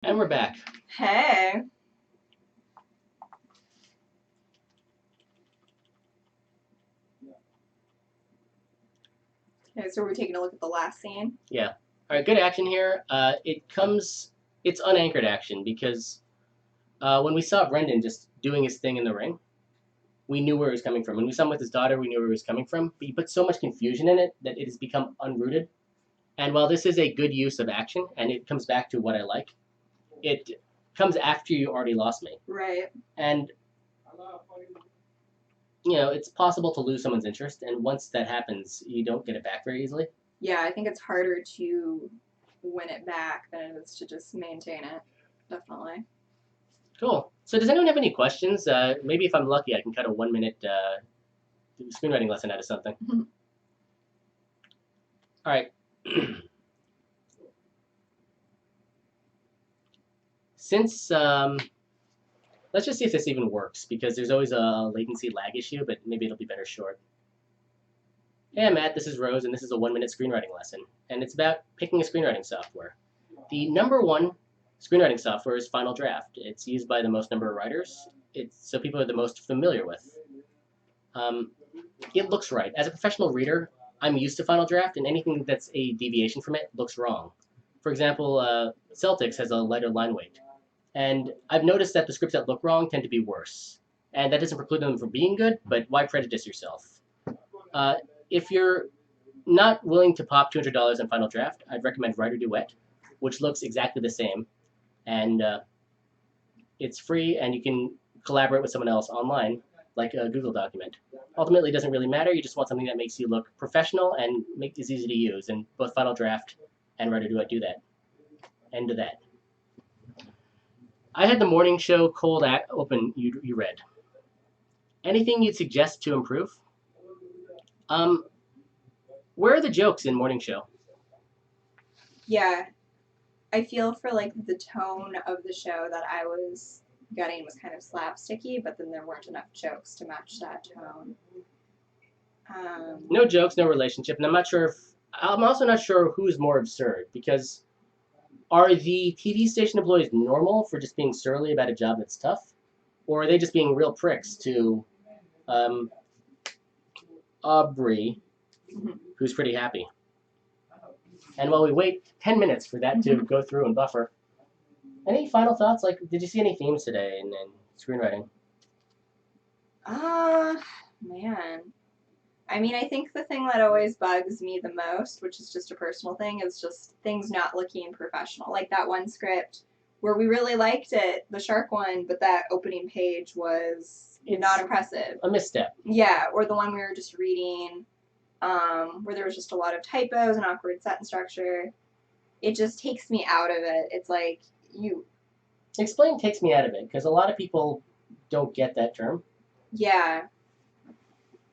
And we're back. Hey. Okay, so we're taking a look at the last scene. Yeah. All right, good action here. It's unanchored action because when we saw Brendan just doing his thing in the ring, we knew where he was coming from. When we saw him with his daughter, we knew where he was coming from. But he put so much confusion in it that it has become unrooted. And while this is a good use of action, and it comes back to what I like, it comes after you already lost me. Right. And it's possible to lose someone's interest, and once that happens, you don't get it back very easily. Yeah, I think it's harder to win it back than it is to just maintain it. Definitely. Cool. So does anyone have any questions? Maybe if I'm lucky, I can cut a 1 minute screenwriting lesson out of something. All right. Since let's just see if this even works, because there's always a latency lag issue, but maybe it'll be better short. Hey, Matt, this is Rose, and this is a 1 minute screenwriting lesson, and it's about picking a screenwriting software. The number one screenwriting software is Final Draft. It's used by the most number of writers. So people are the most familiar with. It looks right. As a professional reader, I'm used to Final Draft, and anything that's a deviation from it looks wrong. For example, Celtics has a lighter line weight. And I've noticed that the scripts that look wrong tend to be worse. And that doesn't preclude them from being good, but why prejudice yourself? Uh, if you're not willing to pop $200 on Final Draft, I'd recommend Writer Duet, which looks exactly the same. And it's free, and you can collaborate with someone else online, like a Google document. Ultimately, it doesn't really matter. You just want something that makes you look professional and is easy to use. And both Final Draft and Writer Duet do that. End of that. I had the morning show cold open. You read. Anything you'd suggest to improve? Um, where are the jokes in morning show? Yeah. I feel for like the tone of the show that I was getting was kind of slapsticky, but then there weren't enough jokes to match that tone. No jokes, no relationship, and I'm also not sure who's more absurd, because are the TV station employees normal for just being surly about a job that's tough, or are they just being real pricks to um, Aubrey, who's pretty happy? And while we wait 10 minutes for that to go through and buffer, any final thoughts? Like, did you see any themes today in screenwriting? Man. I mean, I think the thing that always bugs me the most, which is just a personal thing, is just things not looking professional. Like that one script where we really liked it, the shark one, but that opening page was not impressive. A misstep. Yeah, or the one we were just reading, where there was just a lot of typos and awkward sentence structure. It just takes me out of it. It's like you. Explain takes me out of it, because a lot of people don't get that term. Yeah.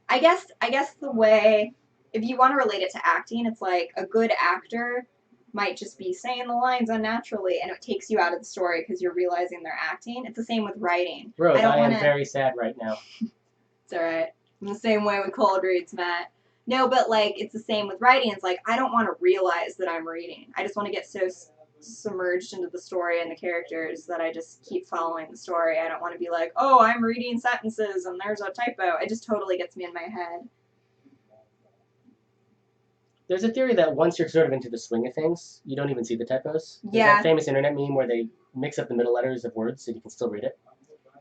I guess the way, if you want to relate it to acting, it's like a good actor might just be saying the lines unnaturally, and it takes you out of the story because you're realizing they're acting. It's the same with writing. Rose, I am very sad right now. It's all right. I'm the same way with cold reads, Matt. No, but like it's the same with writing. It's like I don't want to realize that I'm reading. I just want to get so submerged into the story and the characters that I just keep following the story. I don't want to be like, oh, I'm reading sentences and there's a typo. It just totally gets me in my head. There's a theory that once you're sort of into the swing of things, you don't even see the typos. There's that famous internet meme where they mix up the middle letters of words so you can still read it.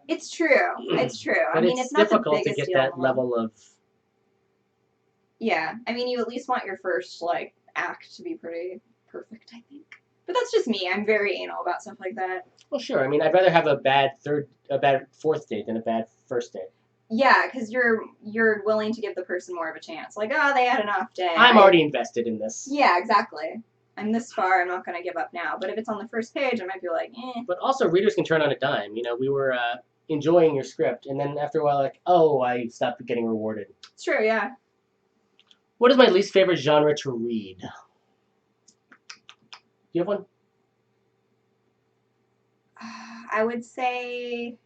It's true. It's true. But I mean, it's not difficult the to biggest get that level of. Yeah, I mean, you at least want your first like act to be pretty perfect, I think. But that's just me. I'm very anal about stuff like that. Well, sure. I mean, I'd rather have a bad fourth date than a bad first date. Yeah, because you're willing to give the person more of a chance. Like, oh, they had an off day. I'm already invested in this. Yeah, exactly. I'm this far. I'm not going to give up now. But if it's on the first page, I might be like, eh. But also, readers can turn on a dime. We were enjoying your script, and then after a while, like, oh, I stopped getting rewarded. It's true, yeah. What is my least favorite genre to read? Do you have one? I would say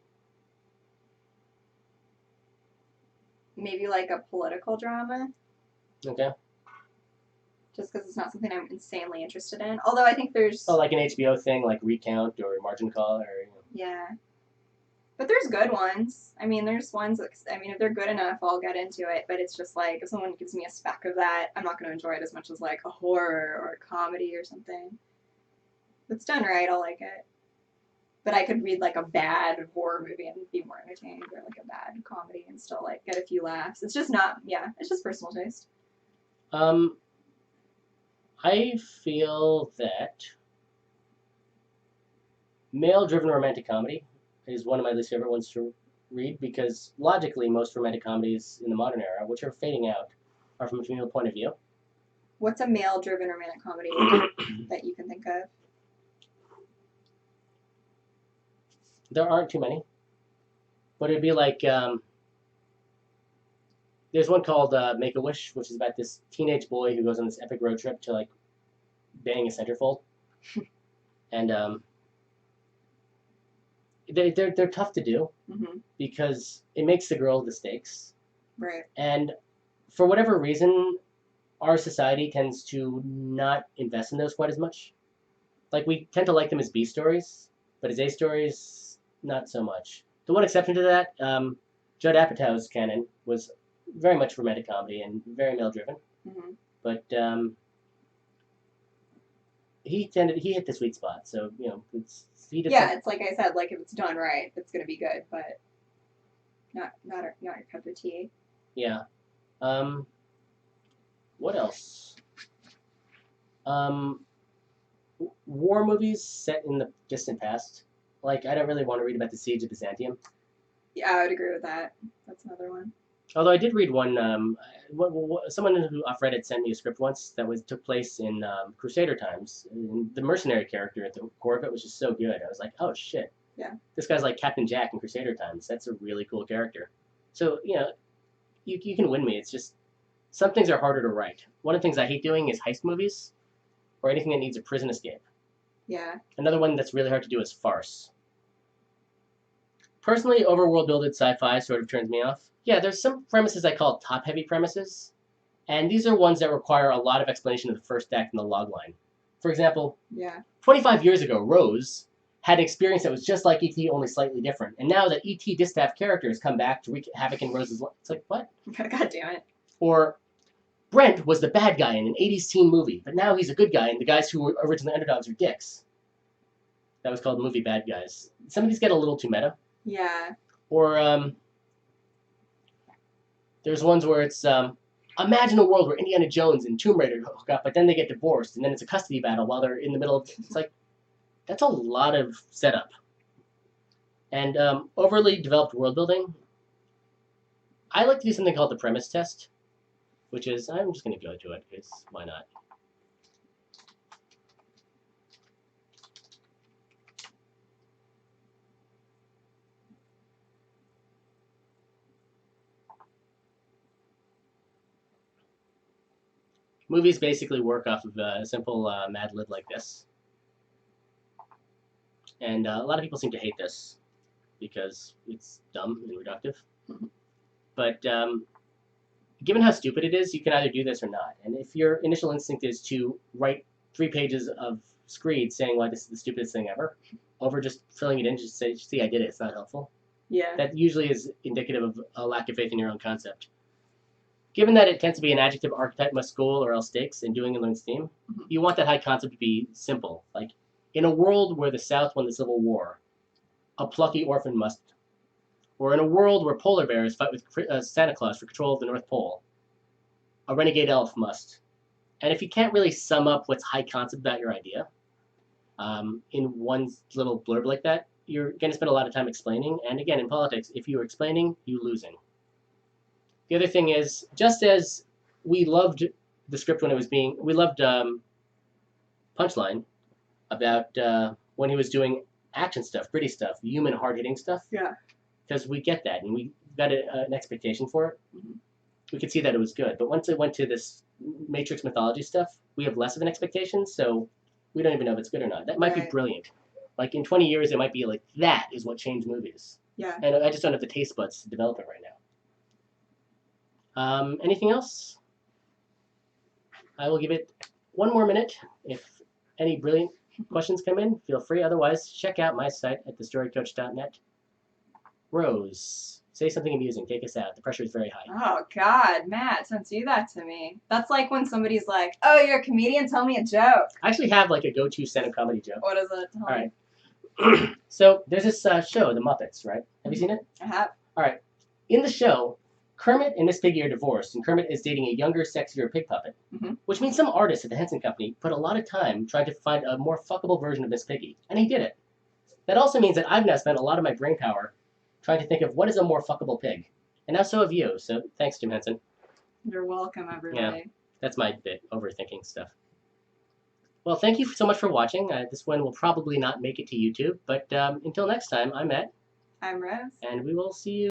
maybe like a political drama. Okay. just because it's not something I'm insanely interested in. Although I think there's like an HBO thing, like Recount or Margin Call, or yeah, but there's good ones. I mean, there's ones that I mean, if they're good enough, I'll get into it. But it's just like if someone gives me a speck of that, I'm not going to enjoy it as much as like a horror or a comedy or something. If it's done right, I'll like it. But I could read like a bad horror movie and be more entertained, or like a bad comedy and still like get a few laughs. It's just not, yeah, it's just personal taste. um, I feel that male-driven romantic comedy is one of my least favorite ones to read because logically, most romantic comedies in the modern era, which are fading out, are from a female point of view. What's a male-driven romantic comedy that you can think of? There aren't too many, but it'd be like there's one called Make a Wish, which is about this teenage boy who goes on this epic road trip to like bang a centerfold, and they're tough to do Mm-hmm. because it makes the girl the stakes, Right. and for whatever reason, our society tends to not invest in those quite as much. Like we tend to like them as B stories, but as A stories, not so much. The one exception to that, Judd Apatow's canon was very much romantic comedy and very male driven, Mm-hmm. but he hit the sweet spot. So he did. Yeah, it's like I said, like if it's done right, it's gonna be good, but not your cup of tea. Yeah. Um, what else? Um, War movies set in the distant past. Like I don't really want to read about the siege of Byzantium. Yeah, I would agree with that. That's another one. Although I did read one, someone who off Reddit sent me a script once that took place in Crusader times. And the mercenary character at the core of it was just so good. I was like, oh shit, Yeah. this guy's like Captain Jack in Crusader times. That's a really cool character. So you can win me. It's just some things are harder to write. One of the things I hate doing is heist movies or anything that needs a prison escape. Yeah. Another one that's really hard to do is farce. Personally, overworld builded sci-fi sort of turns me off. Yeah, there's some premises I call top-heavy premises, and these are ones that require a lot of explanation of the first act in the logline. For example, Yeah. 25 years ago, Rose had an experience that was just like E.T., only slightly different. And now that E.T. distaff characters come back to wreak havoc in Rose's life, it's like, what? God damn it. Or Brent was the bad guy in an 80s teen movie, but now he's a good guy, and the guys who were originally underdogs are dicks. That was called Movie Bad Guys. Some of these get a little too meta. Yeah. Or there's ones where it's imagine a world where Indiana Jones and Tomb Raider hook up, but then they get divorced, and then it's a custody battle while they're in the middle of. It's like that's a lot of setup, and overly developed world building. I like to do something called the premise test, which is I'm just going to go to it because why not? Movies basically work off of a simple Mad Lib like this. And a lot of people seem to hate this because it's dumb and reductive. But given how stupid it is, you can either do this or not. And if your initial instinct is to write 3 pages of screed saying why this is the stupidest thing ever, over just filling it in, just say, see, I did it, it's not helpful. Yeah. That usually is indicative of a lack of faith in your own concept. Given that it tends to be an adjective archetype must goal or else stakes and doing and learn theme, you want that high concept to be simple. Like, in a world where the South won the Civil War, a plucky orphan must. Or in a world where polar bears fight with Santa Claus for control of the North Pole, a renegade elf must. And if you can't really sum up what's high concept about your idea in one little blurb like that, you're going to spend a lot of time explaining. And again, in politics, if you're explaining, you're losing. The other thing is, just as we loved the script when it was we loved Punchline about when he was doing action stuff, gritty stuff, human, hard-hitting stuff. Yeah. Because we get that, and we got an expectation for it. Mm-hmm. We could see that it was good. But once it went to this Matrix mythology stuff, we have less of an expectation, so we don't even know if it's good or not. That might be brilliant. Like, in 20 years, it might be like, that is what changed movies. Yeah. And I just don't have the taste buds to develop it right now. Anything else? I will give it one more minute. If any brilliant questions come in, feel free. Otherwise, check out my site at thestorycoach.net. Rose, say something amusing. Take us out. The pressure is very high. Oh God, Matt, don't do that to me. That's like when somebody's like, "Oh, you're a comedian. Tell me a joke." I actually have like a go-to stand-up comedy joke. What is it? Tell All me. right. So there's this show, The Muppets, right? Have you seen it? I have. All right. In the show, Kermit and Miss Piggy are divorced, and Kermit is dating a younger, sexier pig puppet, which means some artist at the Henson Company put a lot of time trying to find a more fuckable version of Miss Piggy, and he did it. That also means that I've now spent a lot of my brain power trying to think of what is a more fuckable pig, and now so have you. So thanks, Jim Henson. You're welcome, everybody. That's my bit, overthinking stuff. Well, thank you so much for watching. This one will probably not make it to YouTube, but until next time, I'm Matt. I'm Rose. And we will see you.